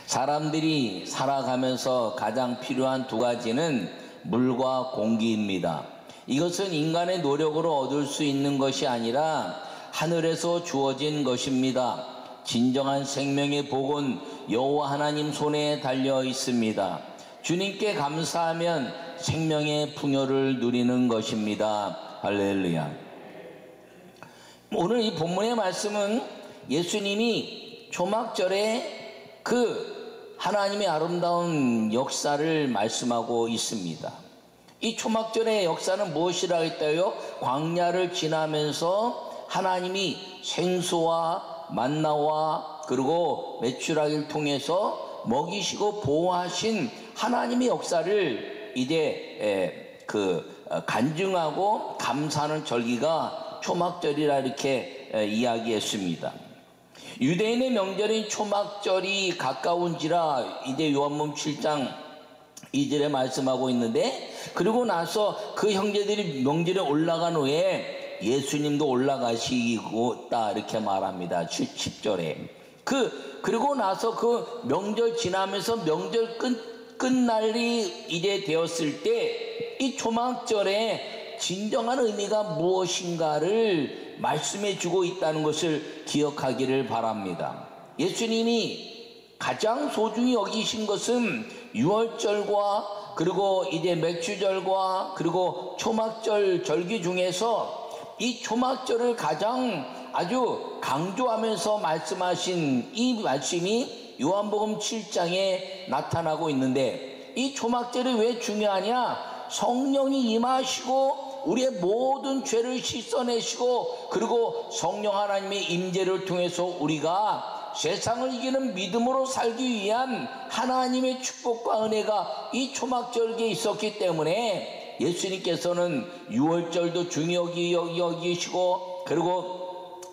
사람들이 살아가면서 가장 필요한 두 가지는 물과 공기입니다. 이것은 인간의 노력으로 얻을 수 있는 것이 아니라 하늘에서 주어진 것입니다. 진정한 생명의 복은 여호와 하나님 손에 달려 있습니다. 주님께 감사하면 생명의 풍요를 누리는 것입니다. 할렐루야. 오늘 이 본문의 말씀은 예수님이 초막절에 그 하나님의 아름다운 역사를 말씀하고 있습니다. 이 초막절의 역사는 무엇이라 했다요? 광야를 지나면서 하나님이 생수와 만나와 그리고 메추라기를 통해서 먹이시고 보호하신 하나님의 역사를 이제 간증하고 감사하는 절기가 초막절이라 이렇게 이야기했습니다. 유대인의 명절인 초막절이 가까운지라 이제 요한복음 7장 2절에 말씀하고 있는데, 그리고 나서 그 형제들이 명절에 올라간 후에 예수님도 올라가시고다 이렇게 말합니다. 10절에. 그리고 나서 그 명절 지나면서 명절 끝날이 이제 되었을 때 이 초막절에 진정한 의미가 무엇인가를 말씀해 주고 있다는 것을 기억하기를 바랍니다. 예수님이 가장 소중히 여기신 것은 유월절과 그리고 이제 맥주절과 그리고 초막절 절기 중에서 이 초막절을 가장 아주 강조하면서 말씀하신 이 말씀이 요한복음 7장에 나타나고 있는데, 이 초막절이 왜 중요하냐? 성령이 임하시고 우리의 모든 죄를 씻어내시고 그리고 성령 하나님의 임재를 통해서 우리가 세상을 이기는 믿음으로 살기 위한 하나님의 축복과 은혜가 이 초막절기에 있었기 때문에 예수님께서는 유월절도 중요하게 여기시고 그리고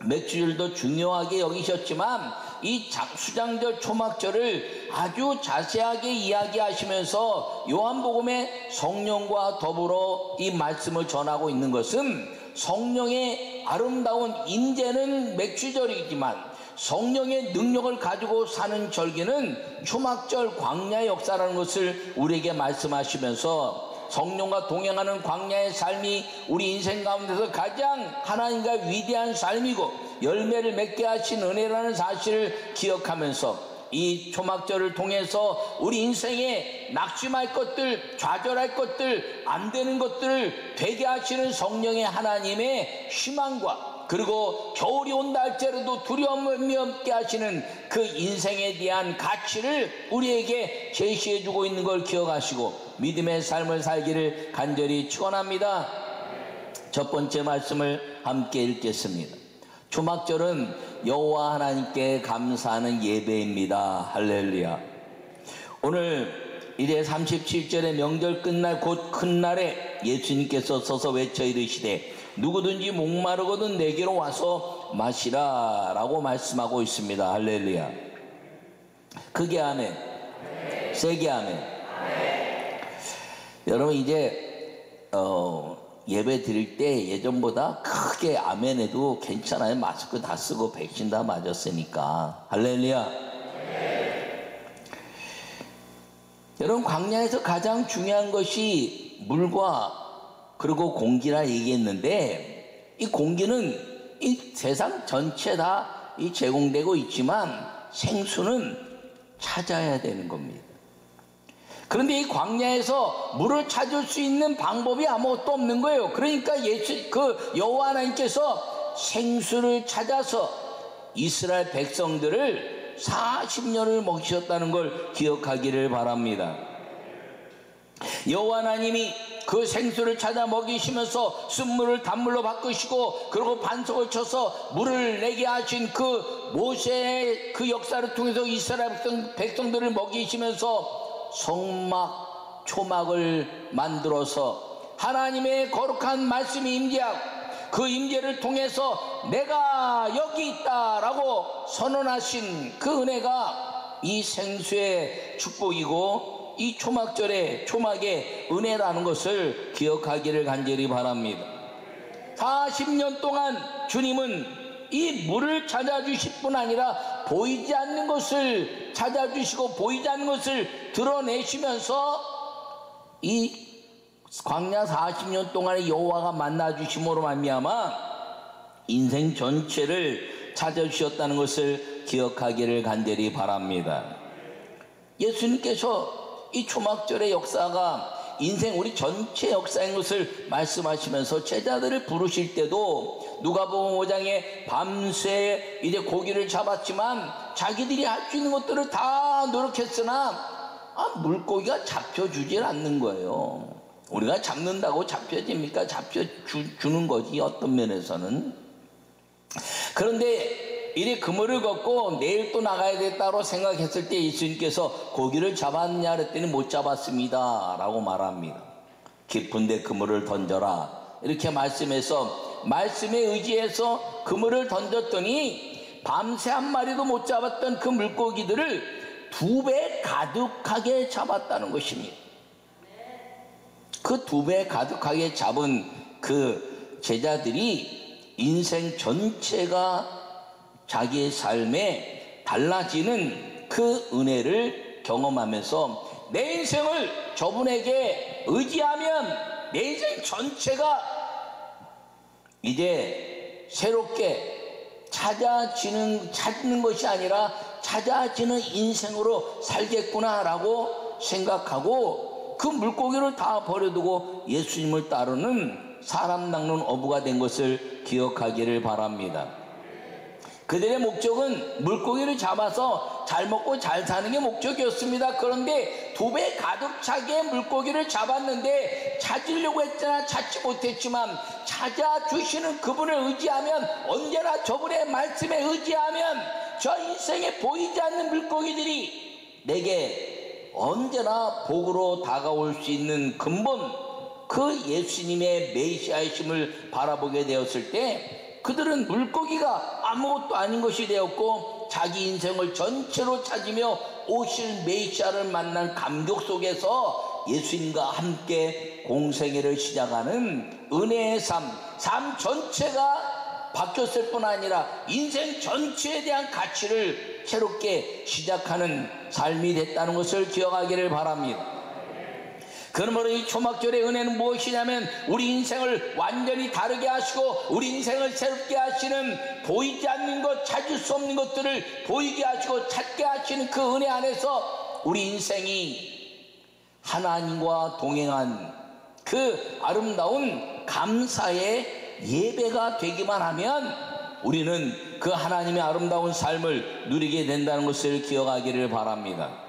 맥주절도 중요하게 여기셨지만 이 수장절 초막절을 아주 자세하게 이야기하시면서 요한복음의 성령과 더불어 이 말씀을 전하고 있는 것은 성령의 아름다운 임재는 맥주절이지만 성령의 능력을 가지고 사는 절기는 초막절 광야의 역사라는 것을 우리에게 말씀하시면서 성령과 동행하는 광야의 삶이 우리 인생 가운데서 가장 하나님과 위대한 삶이고 열매를 맺게 하신 은혜라는 사실을 기억하면서 이 초막절을 통해서 우리 인생에 낙심할 것들, 좌절할 것들, 안 되는 것들을 되게 하시는 성령의 하나님의 희망과 그리고 겨울이 온다 할지라도 두려움이 없게 하시는 그 인생에 대한 가치를 우리에게 제시해주고 있는 걸 기억하시고 믿음의 삶을 살기를 간절히 축원합니다. 첫 번째 말씀을 함께 읽겠습니다. 초막절은 여호와 하나님께 감사하는 예배입니다. 할렐루야. 오늘 이제 37절의 명절 끝날 곧 큰 날에 예수님께서 서서 외쳐 이르시되 누구든지 목마르거든 내게로 와서 마시라 라고 말씀하고 있습니다. 할렐루야. 크게 아멘. 세게 아멘. 여러분 이제 예배 드릴 때 예전보다 크게 아멘 해도 괜찮아요. 마스크 다 쓰고 백신 다 맞았으니까. 할렐루야. 여러분 광야에서 가장 중요한 것이 물과 그리고 공기라 얘기했는데, 이 공기는 이 세상 전체 다 제공되고 있지만 생수는 찾아야 되는 겁니다. 그런데 이 광야에서 물을 찾을 수 있는 방법이 아무것도 없는 거예요. 그러니까 여호와 하나님께서 생수를 찾아서 이스라엘 백성들을 40년을 먹이셨다는 걸 기억하기를 바랍니다. 여호와 하나님이 그 생수를 찾아 먹이시면서 쓴물을 단물로 바꾸시고 그리고 반석을 쳐서 물을 내게 하신 그 모세의 그 역사를 통해서 이스라엘 백성들을 먹이시면서 성막, 초막을 만들어서 하나님의 거룩한 말씀이 임재하고 그 임재를 통해서 내가 여기 있다라고 선언하신 그 은혜가 이 생수의 축복이고 이 초막절의 초막의 은혜라는 것을 기억하기를 간절히 바랍니다. 40년 동안 주님은 이 물을 찾아주실 뿐 아니라 보이지 않는 것을 찾아주시고 보이지 않는 것을 드러내시면서 이 광야 40년 동안에 여호와가 만나주심으로 말미암아 인생 전체를 찾아주셨다는 것을 기억하기를 간절히 바랍니다. 예수님께서 이 초막절의 역사가 인생 우리 전체 역사인 것을 말씀하시면서 제자들을 부르실 때도 누가복음 5장에 밤새 이제 고기를 잡았지만 자기들이 할 수 있는 것들을 다 노력했으나 물고기가 잡혀주질 않는 거예요. 우리가 잡는다고 잡혀집니까? 잡혀주는 거지, 어떤 면에서는. 그런데 이래 그물을 걷고 내일 또 나가야 되겠다고 생각했을 때 예수님께서 고기를 잡았냐 그랬더니 못 잡았습니다 라고 말합니다. 깊은데 그물을 던져라 이렇게 말씀해서 말씀에 의지해서 그물을 던졌더니 밤새 한 마리도 못 잡았던 그 물고기들을 2배 가득하게 잡았다는 것입니다. 그 2배 가득하게 잡은 그 제자들이 인생 전체가 자기의 삶에 달라지는 그 은혜를 경험하면서 내 인생을 저분에게 의지하면 내 인생 전체가 이제 새롭게 찾는 것이 아니라 찾아지는 인생으로 살겠구나라고 생각하고 그 물고기를 다 버려두고 예수님을 따르는 사람 낚는 어부가 된 것을 기억하기를 바랍니다. 그들의 목적은 물고기를 잡아서 잘 먹고 잘 사는 게 목적이었습니다. 그런데 2배 가득 차게 물고기를 잡았는데 찾으려고 했잖아. 찾지 못했지만 찾아주시는 그분을 의지하면, 언제나 저분의 말씀에 의지하면 저 인생에 보이지 않는 물고기들이 내게 언제나 복으로 다가올 수 있는 근본, 그 예수님의 메시아이심을 바라보게 되었을 때 그들은 물고기가 아무것도 아닌 것이 되었고 자기 인생을 전체로 찾으며 오실 메시아를 만난 감격 속에서 예수님과 함께 공생애를 시작하는 은혜의 삶 전체가 바뀌었을 뿐 아니라 인생 전체에 대한 가치를 새롭게 시작하는 삶이 됐다는 것을 기억하기를 바랍니다. 그러므로 이 초막절의 은혜는 무엇이냐면 우리 인생을 완전히 다르게 하시고 우리 인생을 새롭게 하시는, 보이지 않는 것, 찾을 수 없는 것들을 보이게 하시고 찾게 하시는 그 은혜 안에서 우리 인생이 하나님과 동행한 그 아름다운 감사의 예배가 되기만 하면 우리는 그 하나님의 아름다운 삶을 누리게 된다는 것을 기억하기를 바랍니다.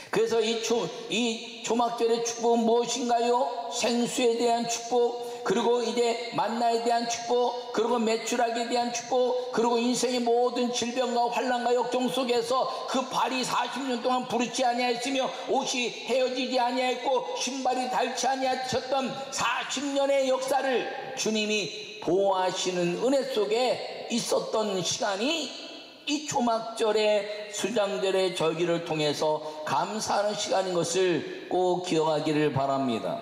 그래서 이 초막절의 축복은 무엇인가요? 생수에 대한 축복, 그리고 이제 만나에 대한 축복, 그리고 매출하기에 대한 축복, 그리고 인생의 모든 질병과 환난과 역경 속에서 그 발이 40년 동안 부르지 아니하였으며 옷이 헤어지지 아니하였고 신발이 닳지 아니하였던 40년의 역사를 주님이 보호하시는 은혜 속에 있었던 시간이 이 초막절의 수장절의 절기를 통해서 감사하는 시간인 것을 꼭 기억하기를 바랍니다.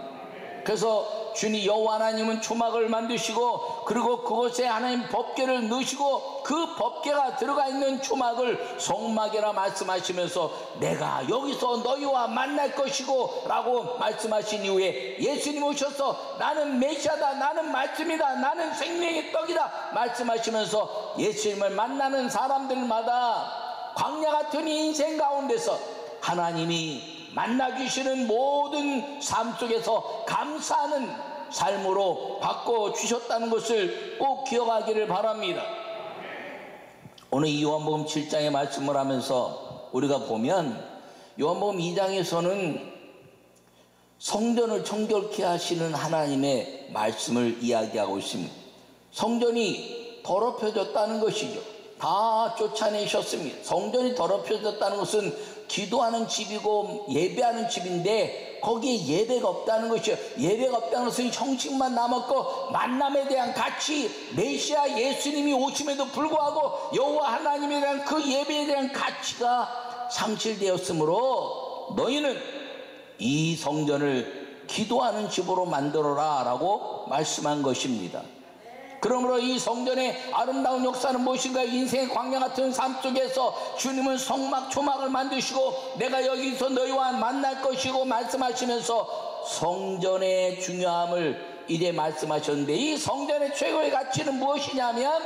그래서 주님 여호와 하나님은 초막을 만드시고 그리고 그곳에 하나님 법궤를 넣으시고 그 법궤가 들어가 있는 초막을 성막이라 말씀하시면서 내가 여기서 너희와 만날 것이고 라고 말씀하신 이후에 예수님 오셔서 나는 메시아다, 나는 말씀이다, 나는 생명의 떡이다 말씀하시면서 예수님을 만나는 사람들마다 광야 같은 인생 가운데서 하나님이 만나주시는 모든 삶 속에서 감사하는 삶으로 바꿔주셨다는 것을 꼭 기억하기를 바랍니다. 오늘 이 요한복음 7장의 말씀을 하면서 우리가 보면 요한복음 2장에서는 성전을 청결케 하시는 하나님의 말씀을 이야기하고 있습니다. 성전이 더럽혀졌다는 것이죠. 다 쫓아내셨습니다. 성전이 더럽혀졌다는 것은 기도하는 집이고 예배하는 집인데 거기에 예배가 없다는 것이요. 예배가 없다는 것은 형식만 남았고 만남에 대한 가치, 메시아 예수님이 오심에도 불구하고 여호와 하나님에 대한 그 예배에 대한 가치가 상실되었으므로 너희는 이 성전을 기도하는 집으로 만들어라 라고 말씀한 것입니다. 그러므로 이 성전의 아름다운 역사는 무엇인가? 인생의 광야 같은 삶 속에서 주님은 성막 초막을 만드시고 내가 여기서 너희와 만날 것이고 말씀하시면서 성전의 중요함을 이제 말씀하셨는데, 이 성전의 최고의 가치는 무엇이냐면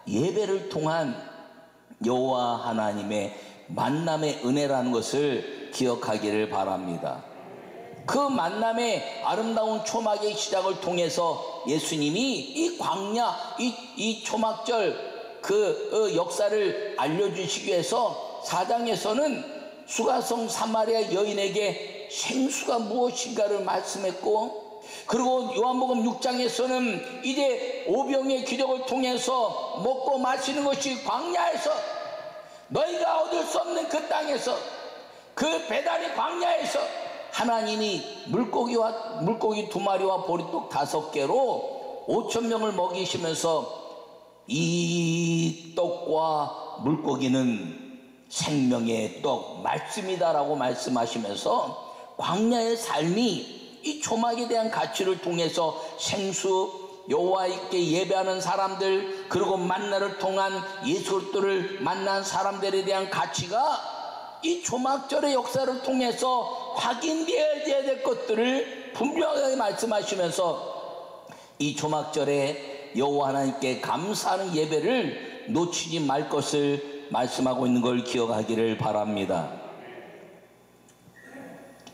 예배를 통한 여호와 하나님의 만남의 은혜라는 것을 기억하기를 바랍니다. 그 만남의 아름다운 초막의 시작을 통해서 예수님이 이 광야, 이 초막절 그 역사를 알려주시기 위해서 4장에서는 수가성 사마리아 여인에게 생수가 무엇인가를 말씀했고, 그리고 요한복음 6장에서는 이제 오병의 기적을 통해서 먹고 마시는 것이 광야에서, 너희가 얻을 수 없는 그 땅에서, 그 베다니 광야에서 하나님이 물고기 2마리와 보리떡 5개로 5,000명을 먹이시면서 이 떡과 물고기는 생명의 떡 말씀이다라고 말씀하시면서 광야의 삶이 이 초막에 대한 가치를 통해서 생수, 여호와께 예배하는 사람들, 그리고 만나를 통한 예수 그리스도를 만난 사람들에 대한 가치가 이 초막절의 역사를 통해서 확인되어야 될 것들을 분명하게 말씀하시면서 이 초막절에 여호와 하나님께 감사하는 예배를 놓치지 말 것을 말씀하고 있는 걸 기억하기를 바랍니다.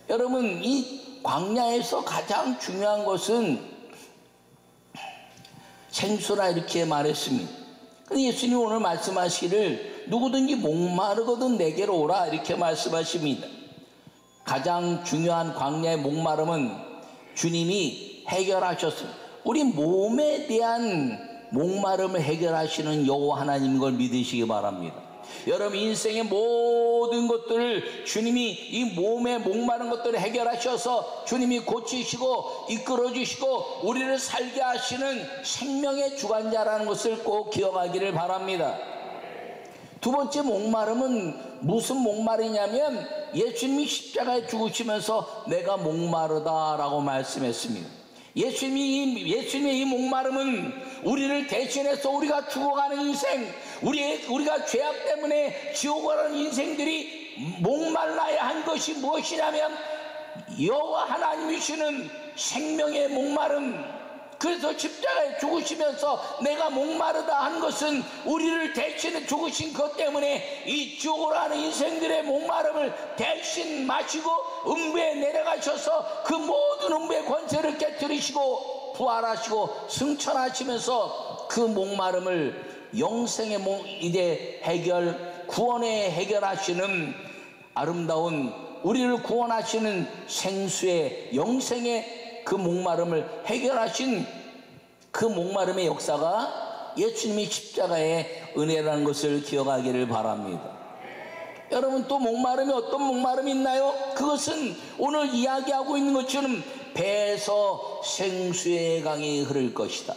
여러분, 이 광야에서 가장 중요한 것은 생수라 이렇게 말했습니다. 근데 예수님 오늘 말씀하시기를 누구든지 목마르거든 내게로 오라 이렇게 말씀하십니다. 가장 중요한 광야의 목마름은 주님이 해결하셨습니다. 우리 몸에 대한 목마름을 해결하시는 여호와 하나님인 걸 믿으시기 바랍니다. 여러분, 인생의 모든 것들을 주님이 이 몸에 목마른 것들을 해결하셔서 주님이 고치시고 이끌어 주시고 우리를 살게 하시는 생명의 주관자라는 것을 꼭 기억하기를 바랍니다. 두 번째 목마름은 무슨 목마르냐면 예수님이 십자가에 죽으시면서 내가 목마르다라고 말씀했습니다. 예수님의 이 목마름은 우리를 대신해서 우리가 죽어가는 인생, 우리가 죄악 때문에 지옥을 가는 인생들이 목말라야 한 것이 무엇이냐면 여호와 하나님이시는 생명의 목마름. 그래서 십자가에 죽으시면서 내가 목마르다 한 것은 우리를 대신해 죽으신 것 때문에 이 지옥으로 가는 인생들의 목마름을 대신 마시고 음부에 내려가셔서 그 모든 음부의 권세를 깨뜨리시고 부활하시고 승천하시면서 그 목마름을 영생의 이제 구원에 해결하시는 아름다운 우리를 구원하시는 생수의 영생의 그 목마름을 해결하신 그 목마름의 역사가 예수님이 십자가의 은혜라는 것을 기억하기를 바랍니다. 여러분, 또 목마름이 어떤 목마름이 있나요? 그것은 오늘 이야기하고 있는 것처럼 배에서 생수의 강이 흐를 것이다.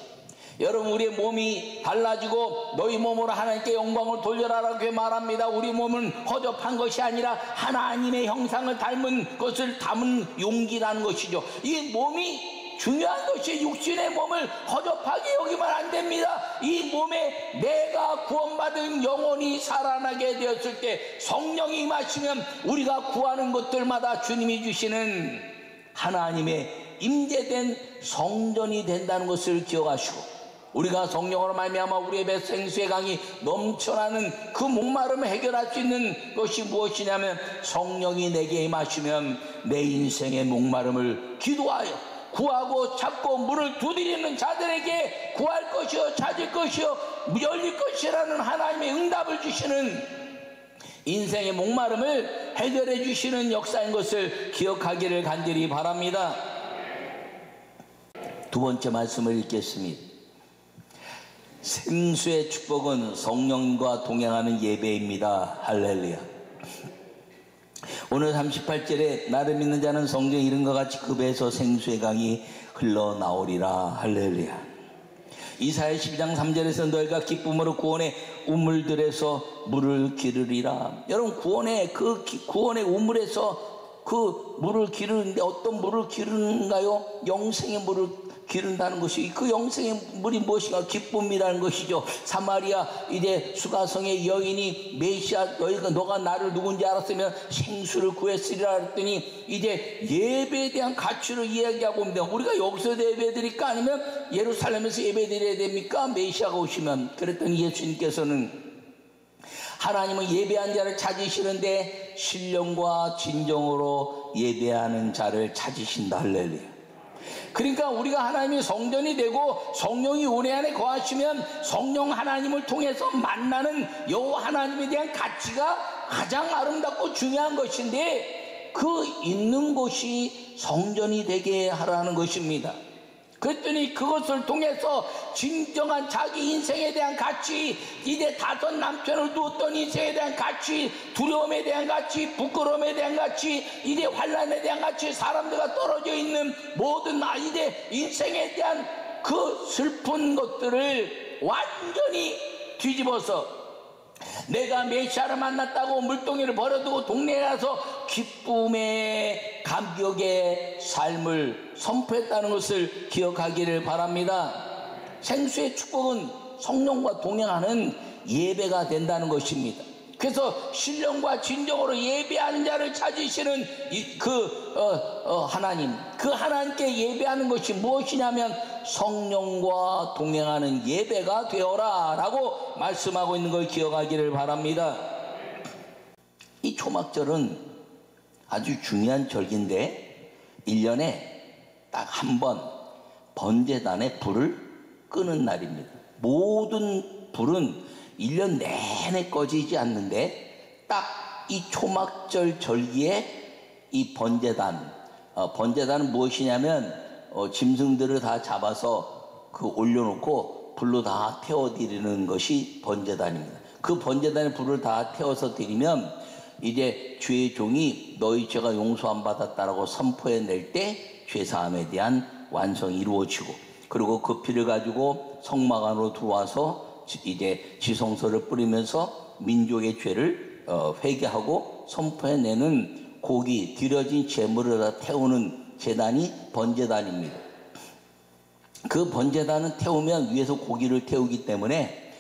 여러분, 우리의 몸이 달라지고 너희 몸으로 하나님께 영광을 돌려라라고 말합니다. 우리 몸은 허접한 것이 아니라 하나님의 형상을 닮은 것을 담은 용기라는 것이죠. 이 몸이 중요한 것이 육신의 몸을 허접하게 여기면 안 됩니다. 이 몸에 내가 구원받은 영혼이 살아나게 되었을 때 성령이 임하시면 우리가 구하는 것들마다 주님이 주시는 하나님의 임재된 성전이 된다는 것을 기억하시고, 우리가 성령으로 말미암아 우리의 배 생수의 강이 넘쳐나는 그 목마름을 해결할 수 있는 것이 무엇이냐면 성령이 내게 임하시면 내 인생의 목마름을 기도하여 구하고 찾고 문을 두드리는 자들에게 구할 것이요 찾을 것이요 열릴 것이라는 하나님의 응답을 주시는 인생의 목마름을 해결해 주시는 역사인 것을 기억하기를 간절히 바랍니다. 두 번째 말씀을 읽겠습니다. 생수의 축복은 성령과 동행하는 예배입니다. 할렐루야. 오늘 38절에 나를 믿는 자는 성경에 이른과 같이 그 배에서 생수의 강이 흘러나오리라. 할렐루야. 이사야 12장 3절에서 너희가 기쁨으로 구원의 우물들에서 물을 기르리라. 여러분, 구원의 우물에서 그 물을 기르는데 어떤 물을 기르는가요? 영생의 물을 기른다는 것이 그 영생의 물이 무엇인가? 기쁨이라는 것이죠. 사마리아 이제 수가성의 여인이 메시아 너가 나를 누군지 알았으면 생수를 구했으리라 했더니 이제 예배에 대한 가치를 이야기하고 옵니다. 우리가 여기서 예배드릴까 아니면 예루살렘에서 예배드려야 됩니까? 메시아가 오시면. 그랬더니 예수님께서는 하나님은 예배한 자를 찾으시는데 신령과 진정으로 예배하는 자를 찾으신다. 할렐루야. 그러니까 우리가 하나님의 성전이 되고 성령이 우리 안에 거하시면 성령 하나님을 통해서 만나는 여호와 하나님에 대한 가치가 가장 아름답고 중요한 것인데 그 있는 곳이 성전이 되게 하라는 것입니다. 그랬더니 그것을 통해서 진정한 자기 인생에 대한 가치, 이제 5 남편을 두었던 인생에 대한 가치, 두려움에 대한 가치, 부끄러움에 대한 가치, 이제 환난에 대한 가치, 사람들과 떨어져 있는 모든 이제 인생에 대한 그 슬픈 것들을 완전히 뒤집어서 내가 메시아를 만났다고 물동이를 버려두고 동네에 가서 기쁨의 감격의 삶을 선포했다는 것을 기억하기를 바랍니다. 생수의 축복은 성령과 동행하는 예배가 된다는 것입니다. 그래서 신령과 진정으로 예배하는 자를 찾으시는 하나님, 그 하나님께 예배하는 것이 무엇이냐면 성령과 동행하는 예배가 되어라 라고 말씀하고 있는 걸 기억하기를 바랍니다. 이 초막절은 아주 중요한 절기인데 1년에 딱 한 번 번제단에 불을 끄는 날입니다. 모든 불은 1년 내내 꺼지지 않는데 딱 이 초막절 절기에 이 번제단은 무엇이냐면 짐승들을 다 잡아서 올려놓고 불로 다 태워드리는 것이 번제단입니다. 그 번제단에 불을 다 태워서 드리면 이제 죄의 종이 너희 죄가 용서함 받았다라고 선포해낼 때 죄사함에 대한 완성이 이루어지고, 그리고 그 피를 가지고 성막 안으로 들어와서 이제 지성소를 뿌리면서 민족의 죄를 회개하고 선포해내는 고기, 드려진 제물을 다 태우는 제단이 번제단입니다. 그 번제단은 태우면 위에서 고기를 태우기 때문에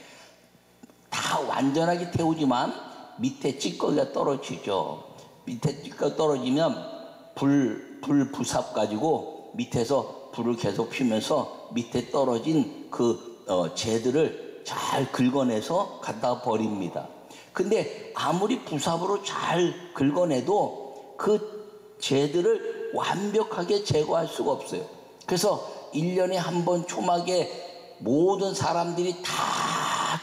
다 완전하게 태우지만 밑에 찌꺼기가 떨어지죠. 밑에 찌꺼기가 떨어지면 불 부삽 가지고 밑에서 불을 계속 피면서 밑에 떨어진 재들을 잘 긁어내서 갖다 버립니다. 근데 아무리 부삽으로 잘 긁어내도 그 재들을 완벽하게 제거할 수가 없어요. 그래서 1년에 한 번 초막에 모든 사람들이 다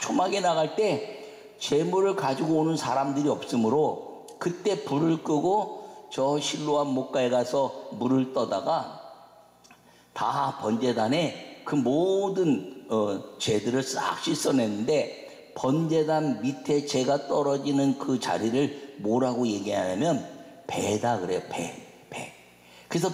초막에 나갈 때 재물을 가지고 오는 사람들이 없으므로 그때 불을 끄고 저 실로암 목가에 가서 물을 떠다가 다 번제단에 그 모든 재들을 싹 씻어냈는데, 번제단 밑에 재가 떨어지는 그 자리를 뭐라고 얘기하냐면 배다 그래요. 배. 그래서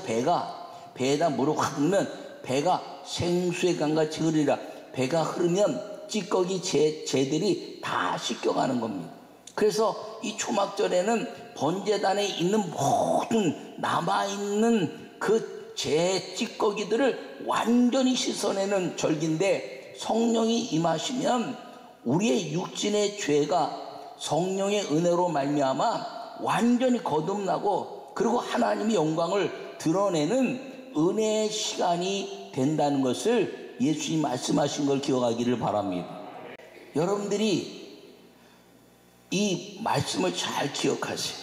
배에다 물을 확 넣으면 배가 생수의 강같이 흐르리라. 배가 흐르면 찌꺼기 재들이 다 씻겨가는 겁니다. 그래서 이 초막절에는 번제단에 있는 모든 남아있는 그 재 찌꺼기들을 완전히 씻어내는 절기인데, 성령이 임하시면 우리의 육신의 죄가 성령의 은혜로 말미암아 완전히 거듭나고, 그리고 하나님의 영광을 드러내는 은혜의 시간이 된다는 것을 예수님이 말씀하신 걸 기억하기를 바랍니다. 여러분들이 이 말씀을 잘 기억하세요.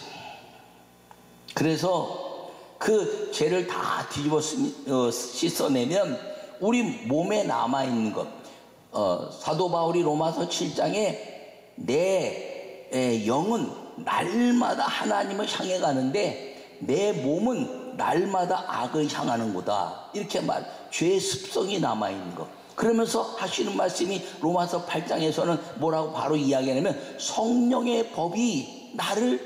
그래서 그 죄를 다 뒤집어 씻어내면 우리 몸에 남아있는 것, 사도 바울이 로마서 7장에 내 영은 날마다 하나님을 향해 가는데 내 몸은 날마다 악을 향하는 거다, 이렇게 죄의 습성이 남아있는 것. 그러면서 하시는 말씀이 로마서 8장에서는 뭐라고 바로 이야기하냐면 성령의 법이 나를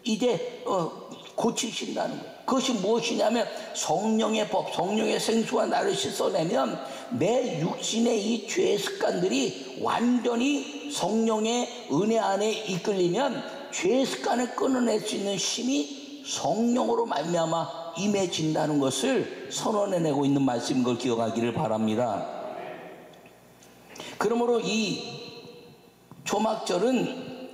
이제 고치신다는 거예요. 그것이 무엇이냐면 성령의 법, 성령의 생수가 나를 씻어내면 내 육신의 이 죄의 습관들이 완전히 성령의 은혜 안에 이끌리면 죄의 습관을 끊어낼 수 있는 힘이 성령으로 말미암아 임해진다는 것을 선언해내고 있는 말씀인 걸 기억하기를 바랍니다. 그러므로 이 초막절은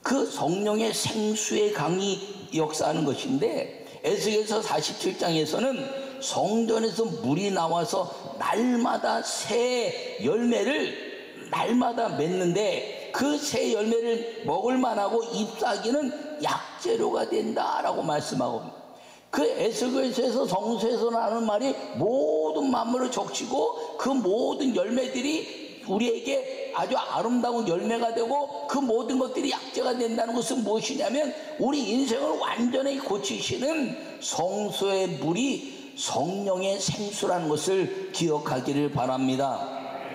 그 성령의 생수의 강이 역사하는 것인데, 에스겔서 47장에서는 성전에서 물이 나와서 날마다 새 열매를 날마다 맺는데, 그 새 열매를 먹을 만하고 잎사귀는 약재료가 된다라고 말씀하고, 그 에스겔서에서 성서에서 나오는 말이 모든 만물을 적시고 그 모든 열매들이 우리에게 아주 아름다운 열매가 되고 그 모든 것들이 약재가 된다는 것은 무엇이냐면, 우리 인생을 완전히 고치시는 성소의 물이 성령의 생수라는 것을 기억하기를 바랍니다.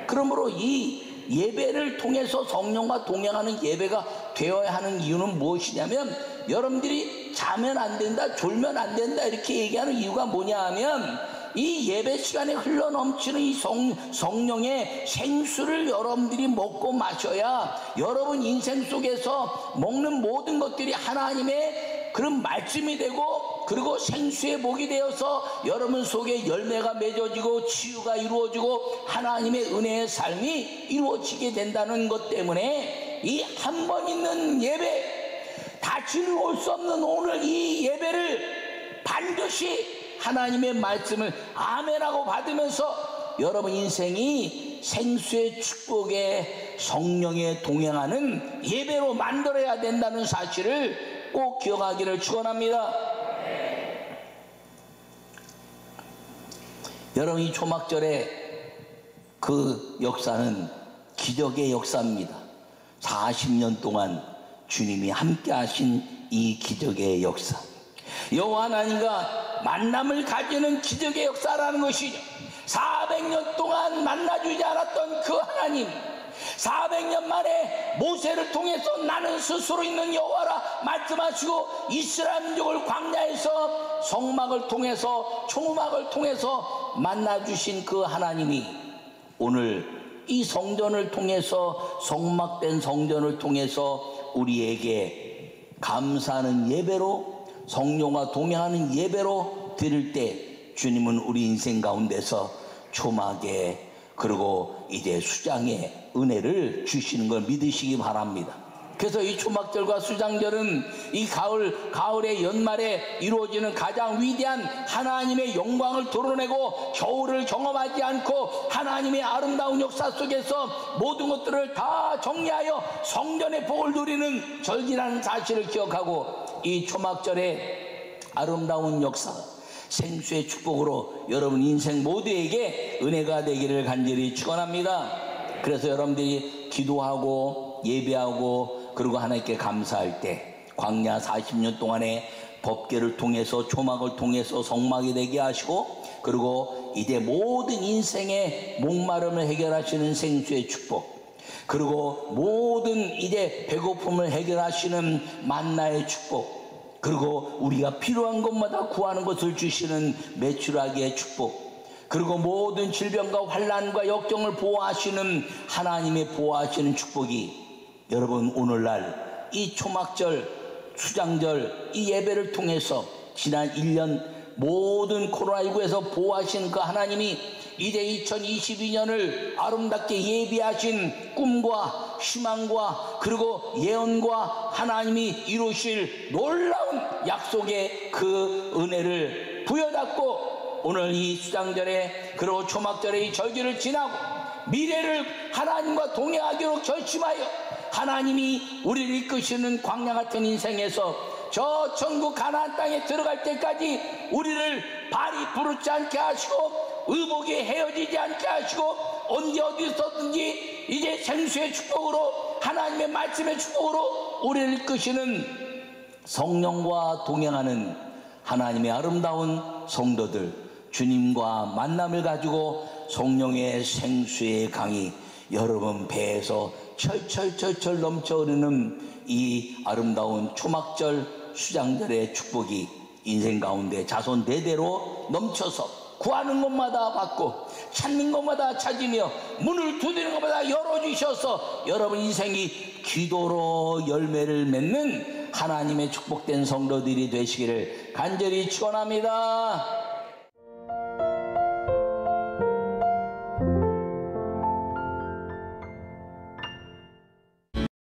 그러므로 이 예배를 통해서 성령과 동행하는 예배가 되어야 하는 이유는 무엇이냐면, 여러분들이 자면 안 된다, 졸면 안 된다 이렇게 얘기하는 이유가 뭐냐 하면, 이 예배 시간에 흘러넘치는 이 성령의 생수를 여러분들이 먹고 마셔야 여러분 인생 속에서 먹는 모든 것들이 하나님의 그런 말씀이 되고, 그리고 생수의 복이 되어서 여러분 속에 열매가 맺어지고 치유가 이루어지고 하나님의 은혜의 삶이 이루어지게 된다는 것 때문에, 이 한 번 있는 예배, 다시는 올 수 없는 오늘 이 예배를 반드시 하나님의 말씀을 아멘하고 받으면서 여러분 인생이 생수의 축복에 성령에 동행하는 예배로 만들어야 된다는 사실을 꼭 기억하기를 축원합니다. 여러분, 이 초막절의 그 역사는 기적의 역사입니다. 40년 동안 주님이 함께 하신 이 기적의 역사, 여호와 하나님과 만남을 가지는 기적의 역사라는 것이죠. 400년 동안 만나주지 않았던 그 하나님, 400년 만에 모세를 통해서 나는 스스로 있는 여호와라 말씀하시고 이스라엘 민족을 광야에서 성막을 통해서 초막을 통해서 만나주신 그 하나님이 오늘 이 성전을 통해서, 성막된 성전을 통해서 우리에게 감사하는 예배로, 성령과 동행하는 예배로 드릴 때 주님은 우리 인생 가운데서 초막에, 그리고 이제 수장의 은혜를 주시는 걸 믿으시기 바랍니다. 그래서 이 초막절과 수장절은 이 가을의 연말에 이루어지는 가장 위대한 하나님의 영광을 드러내고 겨울을 경험하지 않고 하나님의 아름다운 역사 속에서 모든 것들을 다 정리하여 성전의 복을 누리는 절기라는 사실을 기억하고, 이 초막절의 아름다운 역사, 생수의 축복으로 여러분 인생 모두에게 은혜가 되기를 간절히 축원합니다. 그래서 여러분들이 기도하고 예배하고 그리고 하나님께 감사할 때, 광야 40년 동안의 법궤를 통해서 초막을 통해서 성막이 되게 하시고, 그리고 이제 모든 인생의 목마름을 해결하시는 생수의 축복, 그리고 모든 이제 배고픔을 해결하시는 만나의 축복, 그리고 우리가 필요한 것마다 구하는 것을 주시는 메추라기의 축복, 그리고 모든 질병과 환난과 역경을 보호하시는 하나님의 보호하시는 축복이 여러분 오늘날 이 초막절, 수장절 이 예배를 통해서 지난 1년 모든 코로나19에서 보호하신 그 하나님이 이제 2022년을 아름답게 예비하신 꿈과 희망과 그리고 예언과 하나님이 이루실 놀라운 약속의 그 은혜를 부여잡고 오늘 이 수장절에, 그리고 초막절에 이 절기를 지나고 미래를 하나님과 동행하기로 결심하여 하나님이 우리를 이끄시는 광야 같은 인생에서 저 천국 가나안 땅에 들어갈 때까지 우리를 발이 부르지 않게 하시고 의복이 헤어지지 않게 하시고 언제 어디서든지 이제 생수의 축복으로, 하나님의 말씀의 축복으로 우리를 이끄시는 성령과 동행하는 하나님의 아름다운 성도들, 주님과 만남을 가지고 성령의 생수의 강이 여러분 배에서 철철철철 넘쳐 흐르는 이 아름다운 초막절 수장절의 축복이 인생 가운데 자손 대대로 넘쳐서 구하는 것마다 받고 찾는 것마다 찾으며 문을 두드리는 것마다 열어주셔서 여러분 인생이 기도로 열매를 맺는 하나님의 축복된 성도들이 되시기를 간절히 축원합니다.